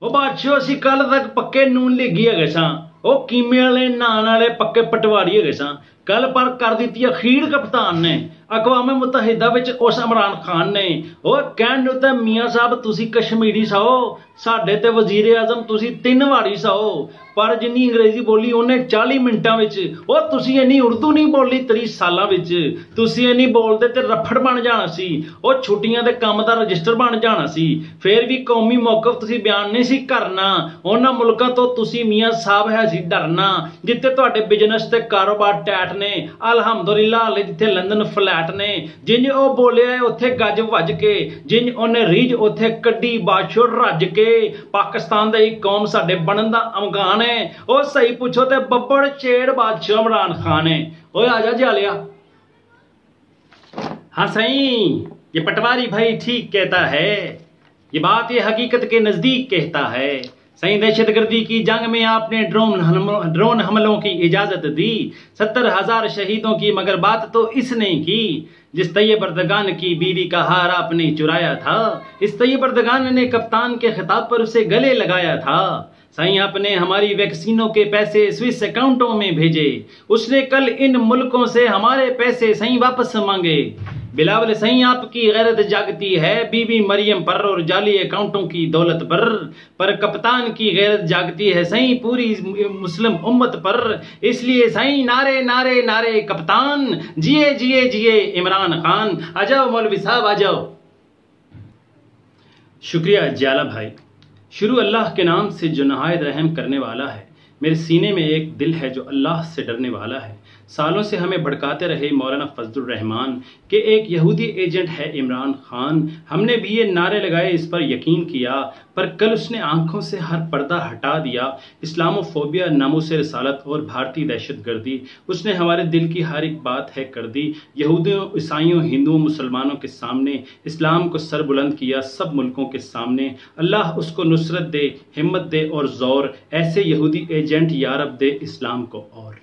ਉਹ ਬਾਦਸ਼ਾਹ ਅਸੀਂ ਕੱਲ ਤੱਕ ਪੱਕੇ ਨੂਨ ਲੇਗੀ ਹੈਗੇ ਸਾਂ। ਉਹ ਕੀਮੇ ਵਾਲੇ ਨਹਾਣ ਵਾਲੇ ਪੱਕੇ ਪਟਵਾਰੀ ਹੈਗੇ ਸਾਂ। ਕੱਲ ਪਰ ਕਰ ਦਿੱਤੀ ਅਖੀਰ ਕਪਤਾਨ ਨੇ ਅਕਵਾਮ ਮੁਤਹਿਦਾ ਵਿੱਚ ਉਸ ਇਮਰਾਨ ਖਾਨ ਨੇ। ਉਹ ਕਹਿਣ ਨੂੰ ਤਾਂ ਮੀਆਂ ਸਾਹਿਬ ਤੁਸੀਂ ਕਸ਼ਮੀਰੀ ਸੋ, ਸਾਡੇ ਤੇ ਵਜ਼ੀਰ ਆਜ਼ਮ ਤੁਸੀਂ 3 ਵਾਰੀ ਸੋ, ਪਰ ਜਿੰਨੀ ਅੰਗਰੇਜ਼ੀ ਬੋਲੀ ਉਹਨੇ 40 ਮਿੰਟਾਂ ਵਿੱਚ। ਉਹ ਤੁਸੀਂ ਇੰਨੀ ਉਰਦੂ ਨਹੀਂ ਬੋਲੀ 30 ਸਾਲਾਂ ਵਿੱਚ। ਤੁਸੀਂ ਇੰਨੀ ਬੋਲਦੇ ਤੇ ਰਫੜ ਬਣ ਜਾਣਾ ਸੀ। ਉਹ ਛੁੱਟੀਆਂ ਦੇ ਕੰਮ ਦਾ ਰਜਿਸਟਰ ਬਣ ਜਾਣਾ ਸੀ। ਫੇਰ ਵੀ ਕੌਮੀ ਮੌਕਫ ਤੁਸੀਂ ਬਿਆਨ ਨਹੀਂ ਸੀ ਕਰਨਾ। ਉਹਨਾਂ ਮੁਲਕਾਂ ਤੋਂ ਤੁਸੀਂ ਮੀਆਂ ਸਾਹਿਬ ਹੈ ਸੀ ਡਰਨਾ ਜਿੱਥੇ ਤੁਹਾਡੇ ਬਿਜ਼ਨਸ ਤੇ ਕਾਰੋਬਾਰ ਟੈਟ ਨੇ। ਅਲਹਮਦੁਲਿਲਾ ਹਾਲੇ ਜਿੱਥੇ ਲੰਡਨ ਫਲੈਟ ਨੇ। ਜਿੰਜ ਉਹ ਬੋਲਿਆ ਉੱਥੇ ਗੱਜ ਵੱਜ ਕੇ, ਜਿੰਜ ਉਹਨੇ ਰੀਝ ਉੱਥੇ ਕੱਢੀ ਬਾਦਸ਼ਾਹ ਰੱਜ ਕੇ। ਪਾਕਿਸਤਾਨ ਦੀ ਕੌਮ ਸਾਡੇ ਬਣਨ ਦਾ ਅਮਗਾਨ है। ओ सही पूछो ते बब्बड़ चेड़ बादशाह इमरान खान है। ओए आजा जालिया। हाँ सही, ये पटवारी भाई ठीक कहता है। ये बात ये हकीकत के नजदीक कहता है। सही दहशतगर्दी की जंग में आपने ड्रोन हमलों की इजाजत दी, 70,000 शहीदों की, मगर बात तो इसने की जिस तैयब अर्दगान की बीवी का हार आपने चुराया था। इस तैयब अर्दगान ने कप्तान के खिताब पर उसे गले लगाया था। सही आपने हमारी वैक्सीनों के पैसे स्विस अकाउंटों में भेजे, उसने कल इन मुल्कों से हमारे पैसे सही वापस मांगे। बिलावल सही आपकी गैरत जागती है बीबी मरियम पर और जाली अकाउंटों की दौलत पर कप्तान की गैरत जागती है सही पूरी मुस्लिम उम्मत पर। इसलिए सही नारे नारे नारे कप्तान, जिए जिए जिए इमरान खान। आ जाओ मौलवी साहब आ जाओ। शुक्रिया जाला भाई। शुरू अल्लाह के नाम से जो नहायत रहम करने वाला है। मेरे सीने में एक दिल है जो अल्लाह से डरने वाला है। सालों से हमें भड़काते रहे मौलाना फजलुर रहमान के एक यहूदी एजेंट है इमरान खान। हमने भी ये नारे लगाए, इस पर यकीन किया, पर कल उसने आंखों से हर पर्दा हटा दिया। इस्लामोफोबिया, नामूस रिसालत और भारतीय दहशतगर्दी उसने हमारे दिल की हर एक बात है कर दी। यहूदियों, ईसाइयों, हिंदुओं, मुसलमानों के सामने इस्लाम को सर बुलंद किया, सब मुल्कों के सामने। अल्लाह उसको नुसरत दे, हिम्मत दे और जोर। ऐसे यहूदी एजेंट यारब दे इस्लाम को और।